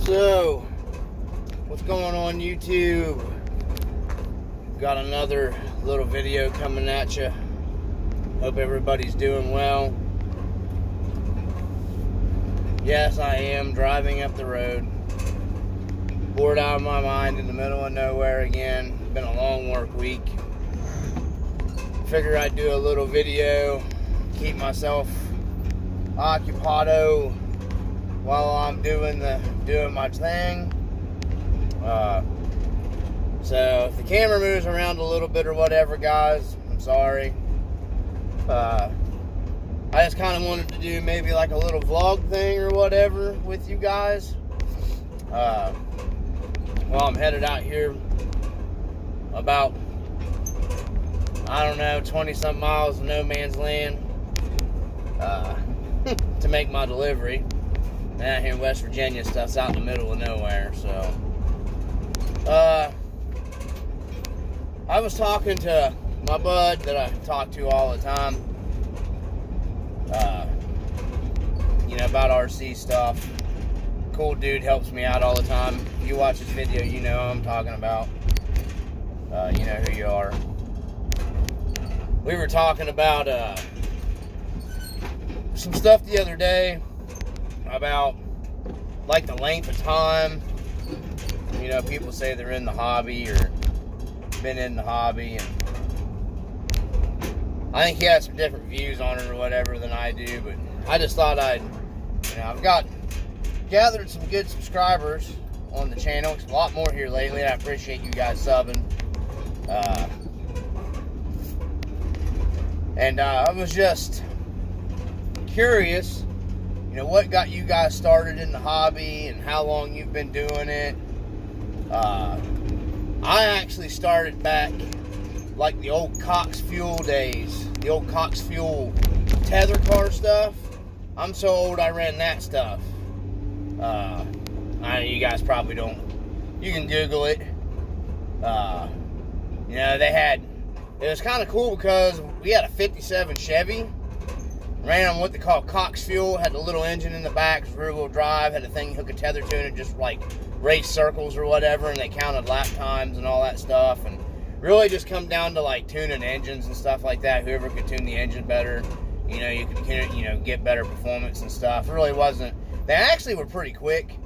So, what's going on YouTube? Got another little video coming at you. Hope everybody's doing well. Yes, I am driving up the road. Bored out of my mind in the middle of nowhere again. Been a long work week. Figured I'd do a little video, keep myself occupado while I'm doing my thing. So if the camera moves around a little bit or whatever, guys, I'm sorry. I just kind of wanted to do maybe like a little vlog thing or whatever with you guys. Well, I'm headed out here about, I don't know, 20-something miles of no man's land to make my delivery. Out here in West Virginia, stuff's out in the middle of nowhere, so. I was talking to my bud that I talk to all the time, about RC stuff. Cool dude, helps me out all the time. If you watch this video, you know who I'm talking about. You know who you are. We were talking about some stuff the other day about like the length of time. You know, people say they're in the hobby or been in the hobby, and I think he has some different views on it or whatever than I do, but I just thought I've gathered some good subscribers on the channel. It's a lot more here lately, and I appreciate you guys subbing. And I was just curious, what got you guys started in the hobby and how long you've been doing it. I actually started back like the old Cox Fuel days, the old Cox Fuel tether car stuff. I'm so old I ran that stuff. I know you guys probably don't. You can Google it. It was kind of cool because we had a 57 Chevy. Ran on what they call Cox Fuel. Had a little engine in the back, was rear wheel drive, had a thing you hook a tether to and it just like raced circles or whatever, and they counted lap times and all that stuff, and really just come down to like tuning engines and stuff like that. Whoever could tune the engine better, you could get better performance and stuff. It really wasn't. They actually were pretty quick.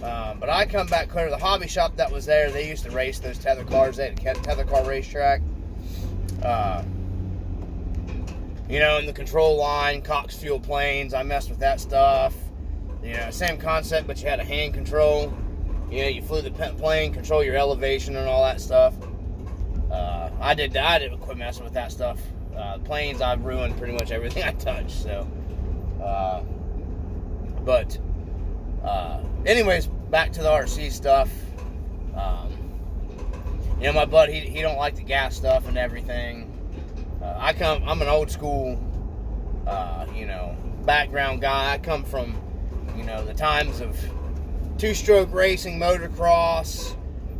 But I come back clear to the hobby shop that was there. They used to race those tether cars. They had a tether car racetrack. In the control line, Cox Fuel planes, I messed with that stuff. Same concept, but you had a hand control. You flew the plane, control your elevation and all that stuff. I didn't quit messing with that stuff. Planes, I've ruined pretty much everything I touched. So, anyways, back to the RC stuff. My bud, he don't like the gas stuff and everything. I'm an old school, background guy. I come from, the times of two-stroke racing, motocross,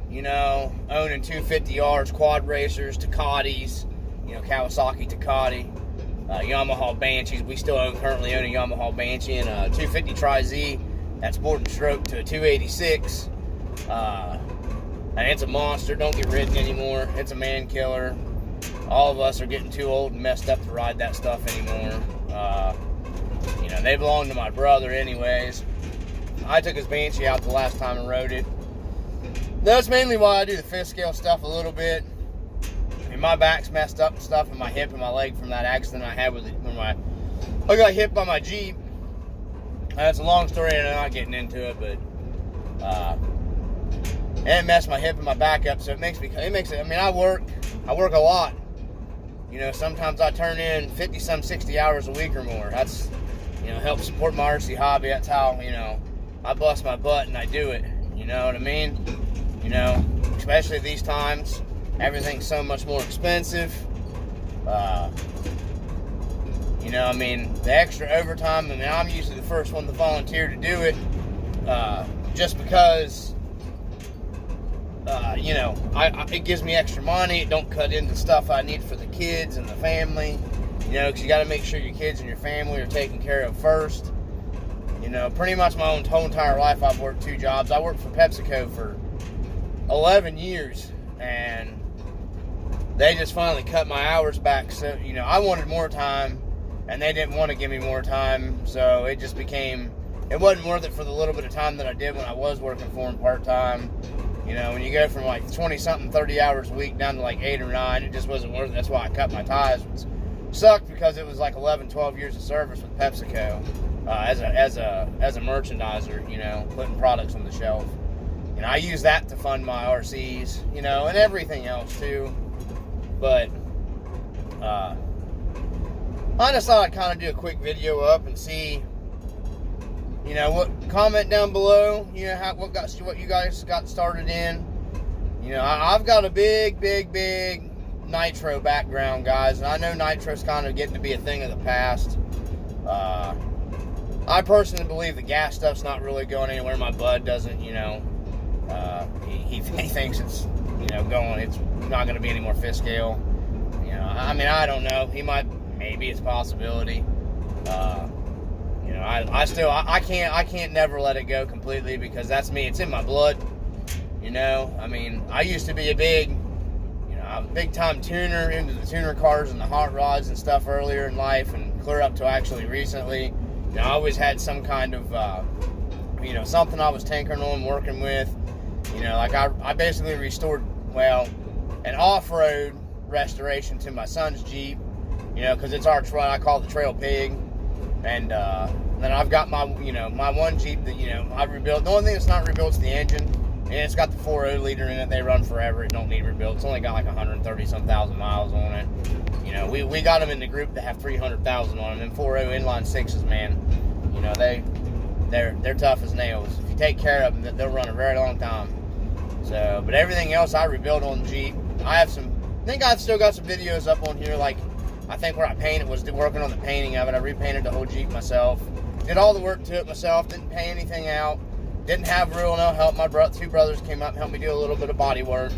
owning 250Rs, quad racers, Ducatis, Kawasaki Ducati, Yamaha Banshees. We still currently own a Yamaha Banshee and a 250 Tri-Z. That's board and stroke to a 286. And it's a monster. Don't get ridden anymore. It's a man killer. All of us are getting too old and messed up to ride that stuff anymore. They belong to my brother anyways. I took his Banshee out the last time and rode it. That's mainly why I do the fifth scale stuff a little bit. And my back's messed up and stuff, and my hip and my leg from that accident I had with it when I got hit by my Jeep. That's a long story and I'm not getting into it, but and it messed my hip and my back up, so I work a lot. Sometimes I turn in 60 hours a week or more. That's, help support my RC hobby. That's how, I bust my butt and I do it. You know what I mean? Especially these times, everything's so much more expensive. The extra overtime, I'm usually the first one to volunteer to do it, just because, it gives me extra money. It don't cut into stuff I need for the kids and the family, because you got to make sure your kids and your family are taken care of first. You know, pretty much my whole entire life I've worked 2 jobs. I worked for PepsiCo for 11 years, and they just finally cut my hours back. So, you know, I wanted more time, and they didn't want to give me more time, so it just became, it wasn't worth it for the little bit of time that I did when I was working for them part-time. You know, when you go from like 20-something, 30 hours a week down to like 8 or 9, it just wasn't worth it. That's why I cut my ties, which sucked because it was like 11, 12 years of service with PepsiCo as a merchandiser, you know, putting products on the shelf. You know, I use that to fund my RCs, you know, and everything else too. But I just thought I'd kind of do a quick video up and see, you know, what, comment down below, you know, what you guys got started in. You know, I've got a big nitro background, guys, and I know nitro's kind of getting to be a thing of the past. I personally believe the gas stuff's not really going anywhere. My bud doesn't, you know, he thinks it's, you know, it's not going to be any more fifth scale. You know, I mean, I don't know. He might, maybe it's a possibility. You know, I can't never let it go completely, because that's me. It's in my blood. You know, I mean, I used to be a big time tuner, into the tuner cars and the hot rods and stuff earlier in life, and clear up to actually recently. You know, I always had some kind of, you know, something I was tinkering on, working with. You know, like I basically restored, well, an off-road restoration to my son's Jeep, you know, because it's our truck. I call it the Trail Pig. And then I've got my, you know, my one Jeep that, you know, I rebuilt. The only thing that's not rebuilt is the engine. And it's got the 4.0 liter in it. They run forever. It don't need rebuilt. It's only got like 130-some thousand miles on it. You know, we got them in the group that have 300,000 on them. And 4.0 inline sixes, man, you know, they're tough as nails. If you take care of them, they'll run a very long time. So, but everything else I rebuilt on the Jeep. I think I've still got some videos up on here, like, I think where I was working on the painting of it. I repainted the whole Jeep myself. Did all the work to it myself. Didn't pay anything out. Didn't have no help. My 2 brothers came up and helped me do a little bit of body work.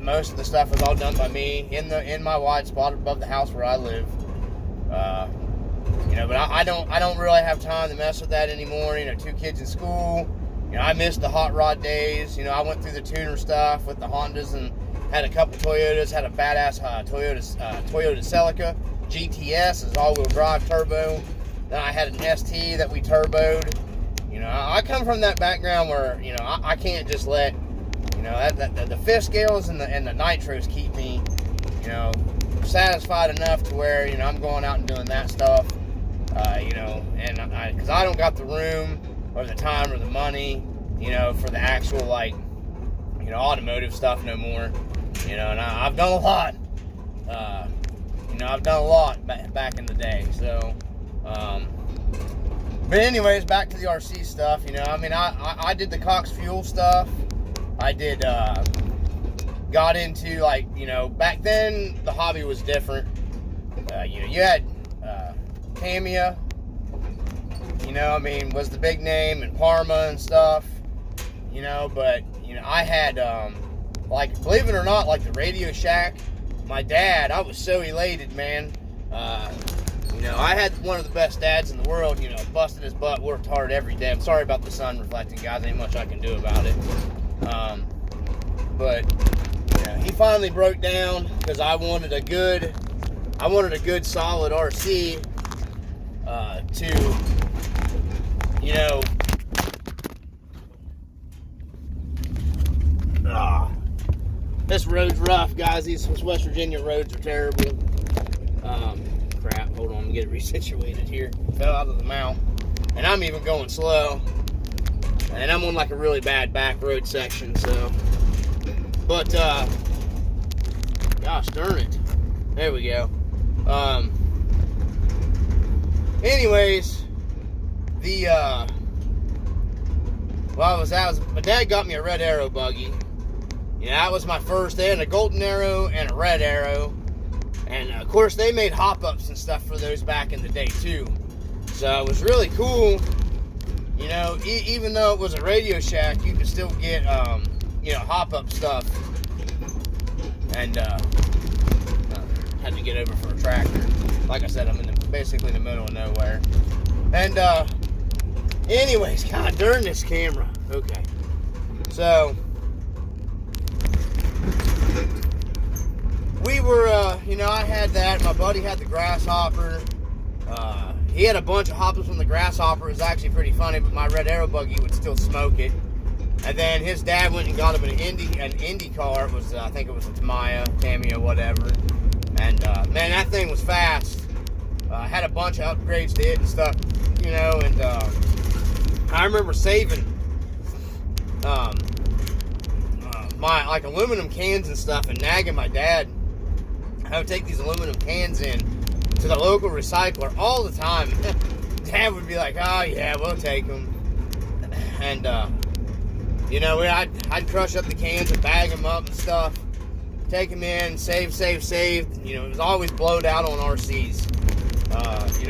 Most of the stuff was all done by me in my wide spot above the house where I live. You know, but I don't really have time to mess with that anymore. You know, 2 kids in school. You know, I missed the hot rod days. You know, I went through the tuner stuff with the Hondas and had a couple Toyotas. Had a badass Toyota Celica GTS, is all-wheel drive turbo. Then I had an ST that we turboed. You know, I come from that background where, you know, I can't just let, you know, the fifth scales and the nitros keep me, you know, satisfied enough to where, you know, I'm going out and doing that stuff, you know, and because I don't got the room or the time or the money, you know, for the actual, like, you know, automotive stuff no more, you know, and I've done a lot, you know, I've done a lot back in the day, so, but anyways, back to the RC stuff, you know, I mean, I did the Cox Fuel stuff. I did, got into, like, you know, back then, the hobby was different. You know, you had, Tamiya, you know, I mean, was the big name, and Parma and stuff, you know, but, you know, I had, like, believe it or not, like, the Radio Shack, my dad, I was so elated, man. You know, I had one of the best dads in the world, you know, busted his butt, worked hard every day. I'm sorry about the sun reflecting, guys. Ain't much I can do about it. But, you know, he finally broke down because I wanted a good solid RC to, you know, this road's rough, guys. These West Virginia roads are terrible. Crap, hold on, let me get it resituated here. Fell out of the mount, and I'm even going slow, and I'm on like a really bad back road section, so, but, gosh darn it, there we go. Anyways, my dad got me a Red Arrow buggy. You know, that was my first. They had a Golden Arrow and a Red Arrow. And, of course, they made hop-ups and stuff for those back in the day, too. So, it was really cool. You know, even though it was a Radio Shack, you could still get, you know, hop-up stuff. And, had to get over for a tractor. Like I said, I'm basically in the middle of nowhere. And, Anyways, God, darn this camera. Okay. So, we were, I had that. My buddy had the Grasshopper. He had a bunch of hoppers from the Grasshopper. It was actually pretty funny, but my Red Arrow buggy would still smoke it. And then his dad went and got him an Indy car. It was, I think it was a Tamiya, whatever. And, man, that thing was fast. Had a bunch of upgrades to it and stuff, and I remember saving my, like, aluminum cans and stuff and nagging my dad. I would take these aluminum cans in to the local recycler all the time. Dad would be like, oh, yeah, we'll take them. And, I'd crush up the cans and bag them up and stuff. Take them in, save. It was always blowed out on RCs.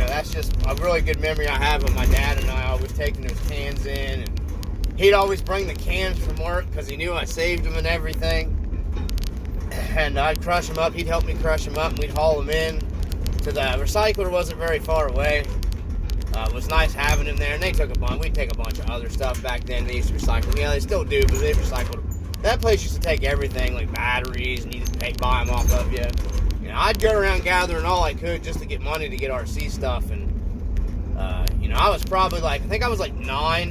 That's just a really good memory I have of my dad and I always taking those cans in. And he'd always bring the cans from work because he knew I saved them and everything. And I'd crush them up. He'd help me crush them up, and we'd haul them in to the recycler. Wasn't very far away. It was nice having him there, and they took a bunch. We'd take a bunch of other stuff back then. They used to recycle. Yeah, they still do, but they recycled. That place used to take everything, like batteries, and you just buy them off of you. I'd go around gathering all I could just to get money to get RC stuff, and I was probably I think I was like 9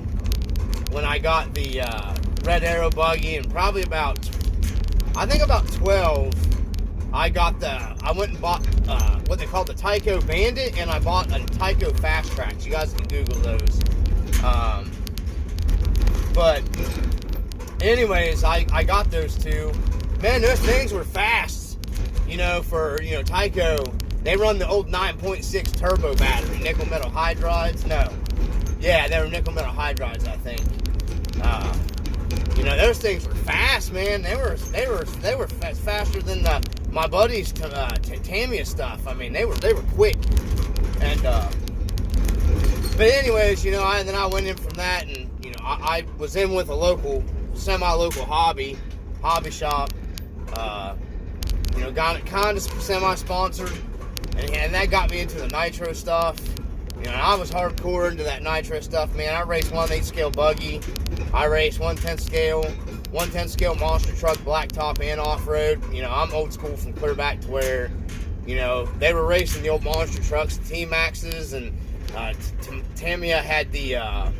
when I got the Red Arrow buggy, and probably about 12. I went and bought what they call the Tyco Bandit, and I bought a Tyco Fast Track. You guys can Google those. But anyways, I got those two. Man, those things were fast. For Tyco, they run the old 9.6 turbo battery, nickel metal hydrides. No, yeah, they were nickel metal hydrides, I think. Those things were fast, man. They were faster than my buddy's Tamiya stuff. I mean, they were quick. And but anyways, then I went in from that, and I was in with a semi-local hobby shop. Got it kind of semi-sponsored, and that got me into the nitro stuff. I was hardcore into that nitro stuff, man. I raced 1/8 scale buggy. I raced 1/10 scale monster truck, blacktop and off-road. I'm old school from clear back to where, they were racing the old monster trucks, the T-Maxes, and Tamiya had the, I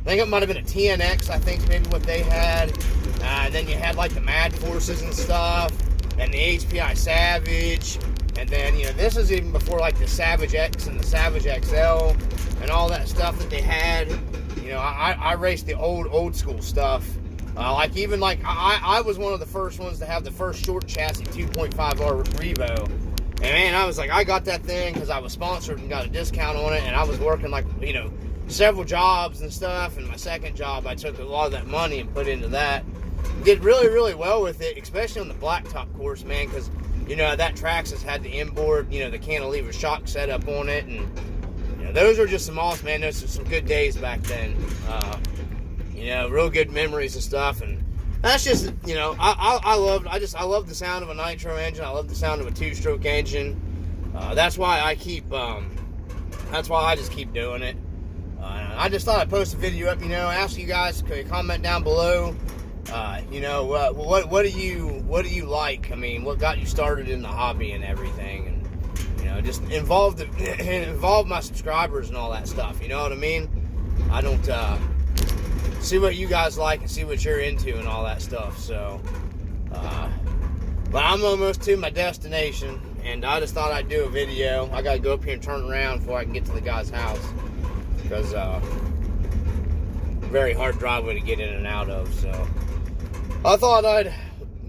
think it might have been a TNX, I think maybe what they had. And then you had like the Mad Forces and stuff, and the HPI Savage, and then, this is even before like the Savage X and the Savage XL and all that stuff that they had. I raced the old school stuff. I was one of the first ones to have the first short chassis 2.5R Revo. And man, I was like, I got that thing because I was sponsored and got a discount on it, and I was working several jobs and stuff, and my second job, I took a lot of that money and put into that. Did really, really well with it, especially on the blacktop course, man, because, that Traxxas had the inboard, the cantilever shock setup on it, and, those are just some awesome, man, those are some good days back then. Real good memories and stuff, and that's just, I love the sound of a nitro engine. I love the sound of a two-stroke engine. That's why I just keep doing it. I just thought I'd post a video up, ask you guys to comment down below. What do you like? I mean, what got you started in the hobby and everything, and just involve my subscribers and all that stuff. You know what I mean? I don't see what you guys like and see what you're into and all that stuff. So, but I'm almost to my destination, and I just thought I'd do a video. I gotta go up here and turn around before I can get to the guy's house, because very hard driveway to get in and out of. So I thought I'd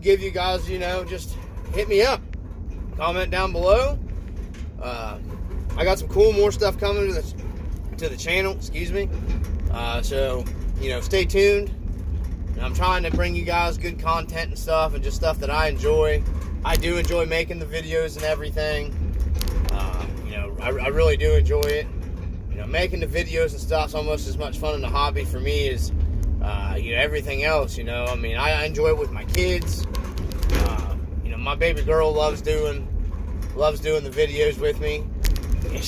give you guys, just hit me up, comment down below. I got some more stuff coming to the channel, excuse me. So stay tuned. And I'm trying to bring you guys good content and stuff, and just stuff that I enjoy. I do enjoy making the videos and everything. I really do enjoy it. Making the videos and stuff's almost as much fun in the hobby for me as everything else. I mean, I enjoy it with my kids. My baby girl loves doing the videos with me, and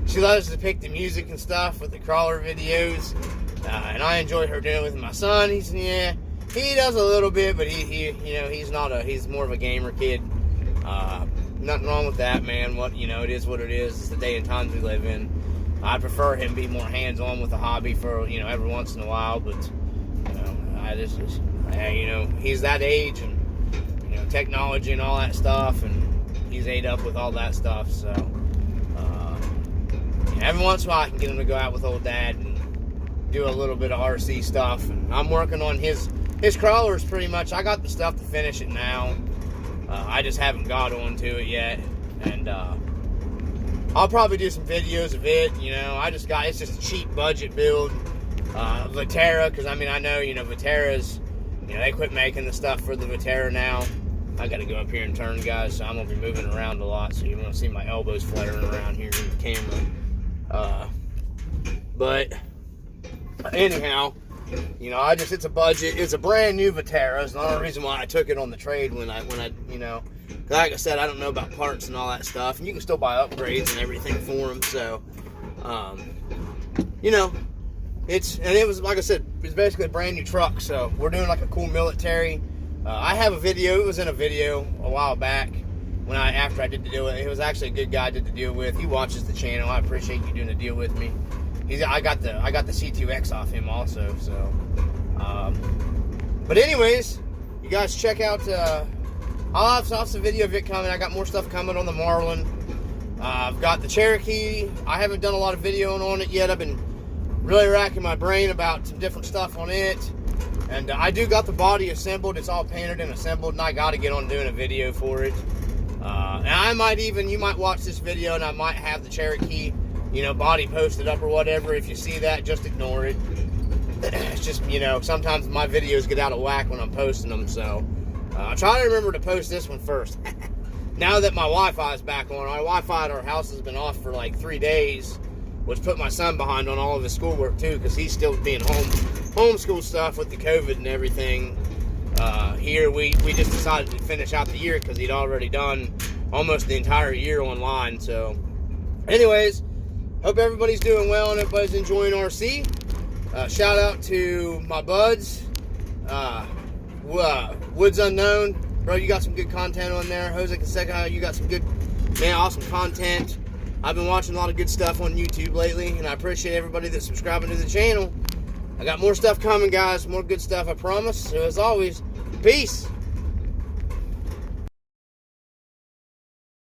she loves to pick the music and stuff with the crawler videos, and I enjoy her doing it with my son. He does a little bit, but he's more of a gamer kid. Nothing wrong with that, man. It is what it is. It's the day and times we live in. I prefer him be more hands-on with the hobby for, every once in a while, but, he's that age, and, technology and all that stuff, and he's ate up with all that stuff, so, every once in a while I can get him to go out with old dad and do a little bit of RC stuff, and I'm working on his crawlers pretty much. I got the stuff to finish it now. I just haven't got onto it yet, and I'll probably do some videos of it. It's just a cheap budget build. Vatera, because I know, Vatera's, they quit making the stuff for the Vatera now. I got to go up here and turn, guys, so I'm going to be moving around a lot, so you won't see my elbows flaring around here in the camera. But anyhow, it's a budget. It's a brand new Vatera. It's the only reason why I took it on the trade when I like I said, I don't know about parts and all that stuff, and you can still buy upgrades and everything for them. So, it was, like I said, it's basically a brand new truck. So we're doing like a cool military. I have a video. It was in a video a while back after I did the deal with it. It was actually a good guy I did the deal with. He watches the channel. I appreciate you doing the deal with me. I got the C2X off him also. So, but anyways, you guys check out. I'll have some video of it coming. I got more stuff coming on the Marlin. I've got the Cherokee. I haven't done a lot of videoing on it yet. I've been really racking my brain about some different stuff on it. And I do got the body assembled. It's all painted and assembled, and I got to get on doing a video for it. And you might watch this video, and I might have the Cherokee, body posted up or whatever. If you see that, just ignore it. It's just, sometimes my videos get out of whack when I'm posting them, so I try to remember to post this one first. Now that my Wi-Fi is back on, my Wi-Fi at our house has been off for like 3 days, which put my son behind on all of his schoolwork too, because he's still being homeschool stuff with the COVID and everything. Here we just decided to finish out the year because he'd already done almost the entire year online. So, anyways, hope everybody's doing well and everybody's enjoying RC. Shout out to my buds. Woods Unknown, bro, you got some good content on there. Jose Canseco, you got some good, awesome content. I've been watching a lot of good stuff on YouTube lately, and I appreciate everybody that's subscribing to the channel. I got more stuff coming, guys, more good stuff, I promise. So as always, peace.